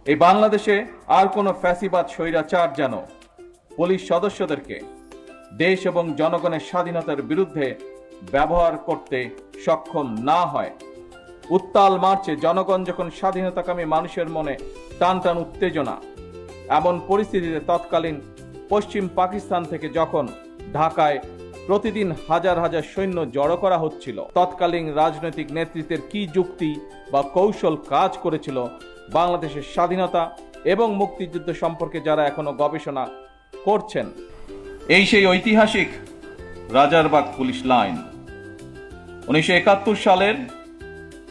এই বাংলাদেশে আর কোনো ফ্যাসিবাদ স্বৈরাচার যেন পুলিশ সদস্যদেরকে দেশ এবং জনগণের স্বাধীনতার বিরুদ্ধে ব্যবহার করতে সক্ষম না হয়। উত্তাল মার্চে জনগণ যখন স্বাধীনতাকামী মানুষের মনে টান টান উত্তেজনা, এমন পরিস্থিতিতে তৎকালীন পশ্চিম পাকিস্তান থেকে যখন ঢাকায় প্রতিদিন হাজার হাজার সৈন্য জড়ো করা হচ্ছিল, তৎকালীন রাজনৈতিক নেতৃত্বের কি যুক্তি বা কৌশল কাজ করেছিল বাংলাদেশের স্বাধীনতা এবং মুক্তিযুদ্ধ সম্পর্কে যারা এখনো গবেষণা করছেন, এই সেই ঐতিহাসিক রাজারবাগ পুলিশ লাইন। 1971 সালের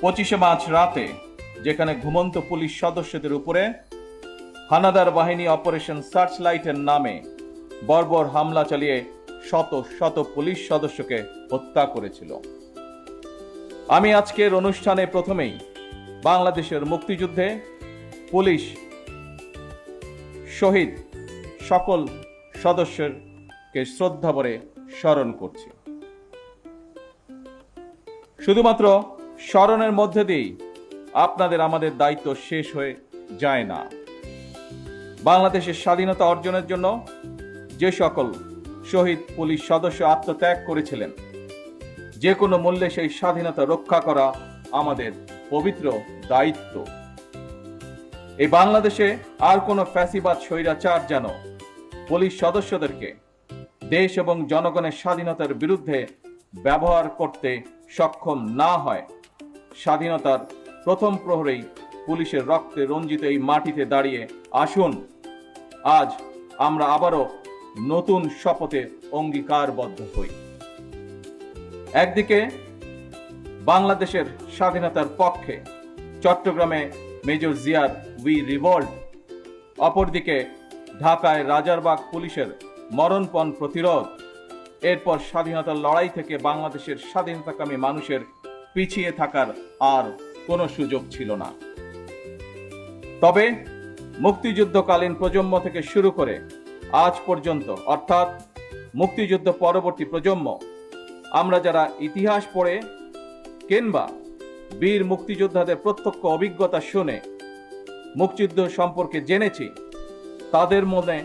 25শে মার্চ রাতে যেখানে ঘুমন্ত পুলিশ সদস্যদের উপরে হানাদার বাহিনী অপারেশন সার্চ লাইটের নামে বর্বর হামলা চালিয়ে শত শত পুলিশ সদস্যকে হত্যা করেছিল। আমি আজকের অনুষ্ঠানে প্রথমেই বাংলাদেশের মুক্তিযুদ্ধে পুলিশ শহীদ সকল সদস্যকে শ্রদ্ধা ভরে স্মরণ করছি। শুধুমাত্র স্মরণের মধ্যে দিয়েই আপনাদের আমাদের দায়িত্ব শেষ হয়ে যায় না। বাংলাদেশের স্বাধীনতা অর্জনের জন্য যে সকল শহীদ পুলিশ সদস্য আত্মত্যাগ করেছিলেন, যে কোনো মূল্যে সেই স্বাধীনতা রক্ষা করা আমাদের পবিত্র দায়িত্ব। এই বাংলাদেশে আর কোনো ফ্যাসিবাদ স্বৈরাচার যেন পুলিশ সদস্যদেরকে দেশ এবং জনগণের স্বাধীনতার বিরুদ্ধে ব্যবহার করতে সক্ষম না হয়। স্বাধীনতার প্রথম প্রহরেই পুলিশের রক্তে রঞ্জিত এই মাটিতে দাঁড়িয়ে আসুন আজ আমরা আবারও নতুন শপথে অঙ্গীকারবদ্ধ হই। একদিকে বাংলাদেশের স্বাধীনতার পক্ষে চট্টগ্রামে মেজর জিয়ার উই রিভল্ট, অপরদিকে ঢাকায় রাজারবাগ পুলিশের মরণপণ প্রতিরোধ। এরপর স্বাধীনতার লড়াই থেকে বাংলাদেশের স্বাধীনতাকামী মানুষের পিছিয়ে থাকার আর কোনো সুযোগ ছিল না। তবে মুক্তিযুদ্ধকালীন প্রজন্ম থেকে শুরু করে আজ পর্যন্ত, অর্থাৎ মুক্তিযুদ্ধ পরবর্তী প্রজন্ম, আমরা যারা ইতিহাস পড়ে কিংবা বীর মুক্তিযোদ্ধাদের প্রত্যক্ষ অভিজ্ঞতা শুনে মুক্তিযুদ্ধ সম্পর্কে জেনেছি, তাদের মনে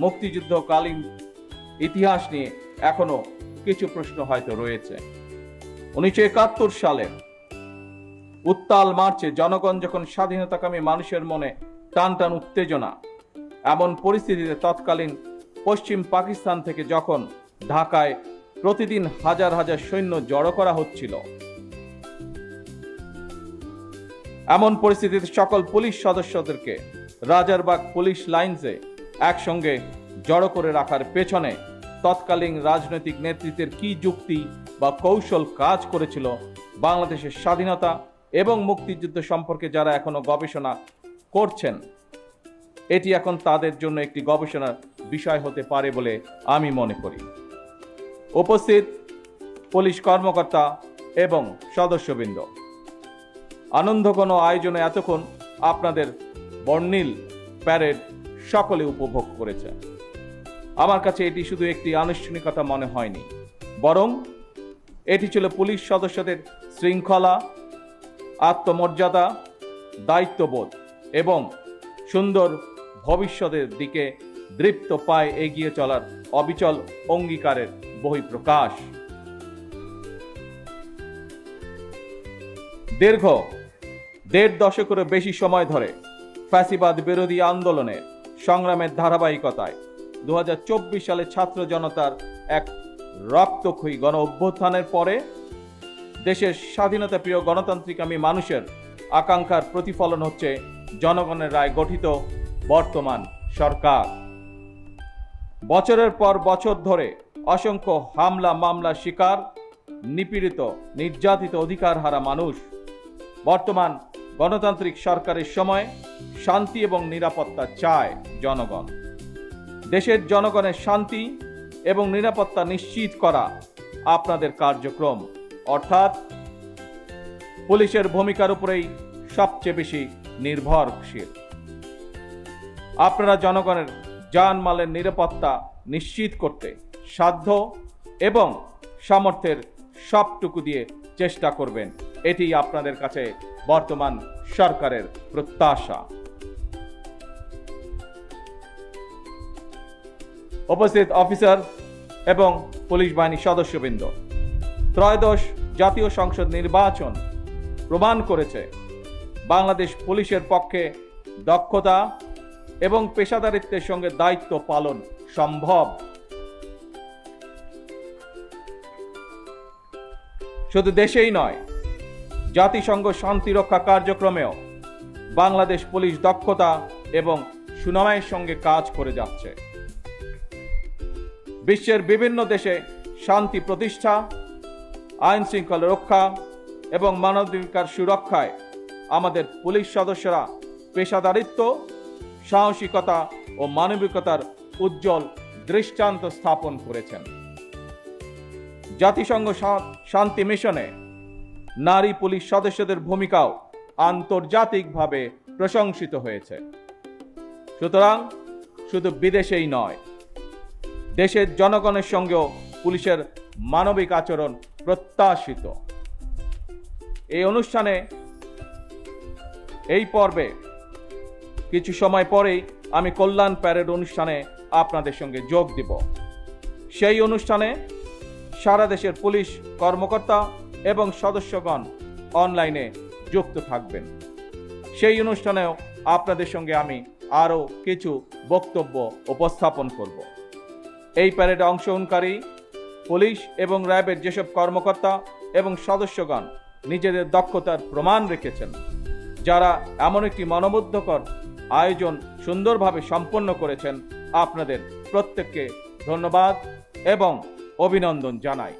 মুক্তিযুদ্ধকালীন ইতিহাস নিয়ে এখনো কিছু প্রশ্ন হয়তো রয়েছে। 1971 সালে উত্তাল মার্চে জনগণ যখন স্বাধীনতাকামী মানুষের মনে টান টান উত্তেজনা, এমন পরিস্থিতিতে তৎকালীন পশ্চিম পাকিস্তান থেকে যখন ঢাকায় প্রতিদিন হাজার হাজার সৈন্য জড়ো করা হচ্ছিল, এমন পরিস্থিতিতে সকল পুলিশ সদস্যদেরকে রাজারবাগ পুলিশ লাইনসে একসঙ্গে জড়ো করে রাখার পেছনে তৎকালীন রাজনৈতিক নেতৃত্বের কি যুক্তি বা কৌশল কাজ করেছিল বাংলাদেশের স্বাধীনতা এবং মুক্তিযুদ্ধ সম্পর্কে যারা এখনো গবেষণা করছেন, এটি এখন তাদের জন্য একটি গবেষণার বিষয় হতে পারে বলে আমি মনে করি। উপস্থিত পুলিশ কর্মকর্তা এবং সদস্যবৃন্দ, আনন্দঘন আয়োজনে এতক্ষণ আপনাদের বর্ণিল প্যারেড সকলে উপভোগ করেছে। আমার কাছে এটি শুধু একটি আনুষ্ঠানিকতা মনে হয়নি, বরং এটি ছিল পুলিশ সদস্যদের শৃঙ্খলা, আত্মমর্যাদা, দায়িত্ববোধ এবং সুন্দর ভবিষ্যতের দিকে দৃপ্ত পায়ে এগিয়ে চলার অবিচল অঙ্গীকারের বহিঃপ্রকাশ। দীর্ঘ 1.5 দশকেরও বেশি সময় ধরে ফ্যাসিবাদ বিরোধী আন্দোলনের সংগ্রামের ধারাবাহিকতায় 2024 সালে ছাত্র জনতার এক রক্তক্ষয়ী গণ অভ্যুত্থানের পরে দেশের স্বাধীনতা প্রিয় গণতান্ত্রিকামী মানুষের আকাঙ্ক্ষার প্রতিফলন হচ্ছে জনগণের রায় গঠিত বর্তমান সরকার। বছরের পর বছর ধরে অসংখ্য হামলা মামলা শিকার, নিপীড়িত নির্যাতিত অধিকারহারা মানুষ বর্তমান গণতান্ত্রিক সরকারের সময় শান্তি এবং নিরাপত্তা চায় জনগণ। দেশের জনগণের শান্তি এবং নিরাপত্তা নিশ্চিত করা আপনাদের কার্যক্রম, অর্থাৎ পুলিশের ভূমিকার উপরেই সবচেয়ে বেশি নির্ভরশীল। আপনারা জনগণের জানমালের নিরাপত্তা নিশ্চিত করতে সাধ্য এবং সামর্থ্যের সবটুকু দিয়ে চেষ্টা করবেন, এটি আপনাদের কাছে বর্তমান সরকারের প্রত্যাশা। উপস্থিত অফিসার এবং পুলিশ বাহিনীর সদস্যবৃন্দ, ত্রয়োদশ জাতীয় সংসদ নির্বাচন প্রমাণ করেছে বাংলাদেশ পুলিশের পক্ষে দক্ষতা এবং পেশাদারিত্বের সঙ্গে দায়িত্ব পালন সম্ভব। শুধু দেশেই নয়, জাতিসংঘ শান্তিরক্ষা কার্যক্রমেও বাংলাদেশ পুলিশ দক্ষতা এবং সুনামের সঙ্গে কাজ করে যাচ্ছে। বিশ্বের বিভিন্ন দেশে শান্তি প্রতিষ্ঠা, আইন শৃঙ্খলা রক্ষা এবং মানবাধিকার সুরক্ষায় আমাদের পুলিশ সদস্যরা পেশাদারিত্ব, সাহসিকতা ও মানবিকতার উজ্জ্বল দৃষ্টান্ত স্থাপন করেছেন। জাতিসংঘ শান্তি মিশনে নারী পুলিশ সদস্যদের ভূমিকাও আন্তর্জাতিকভাবে প্রশংসিত হয়েছে। সুতরাং শুধু বিদেশেই নয়, দেশের জনগণের সঙ্গেও পুলিশের মানবিক আচরণ প্রত্যাশিত। এই অনুষ্ঠানে, এই পর্বে কিছু সময় পরেই আমি কল্যাণ প্যারেড অনুষ্ঠানে আপনাদের সঙ্গে যোগ দিব। সেই অনুষ্ঠানে সারা দেশের পুলিশ কর্মকর্তা এবং সদস্যগণ অনলাইনে যুক্ত থাকবেন। সেই অনুষ্ঠানেও আপনাদের সঙ্গে আমি আরও কিছু বক্তব্য উপস্থাপন করব। এই প্যারেডে অংশগ্রহণকারী পুলিশ এবং র্যাবের যেসব কর্মকর্তা এবং সদস্যগণ নিজেদের দক্ষতার প্রমাণ রেখেছেন, যারা এমন একটি মনোমুগ্ধকর আয়োজন সুন্দরভাবে সম্পন্ন করেছেন, আপনাদের প্রত্যেককে ধন্যবাদ এবং অভিনন্দন জানাই।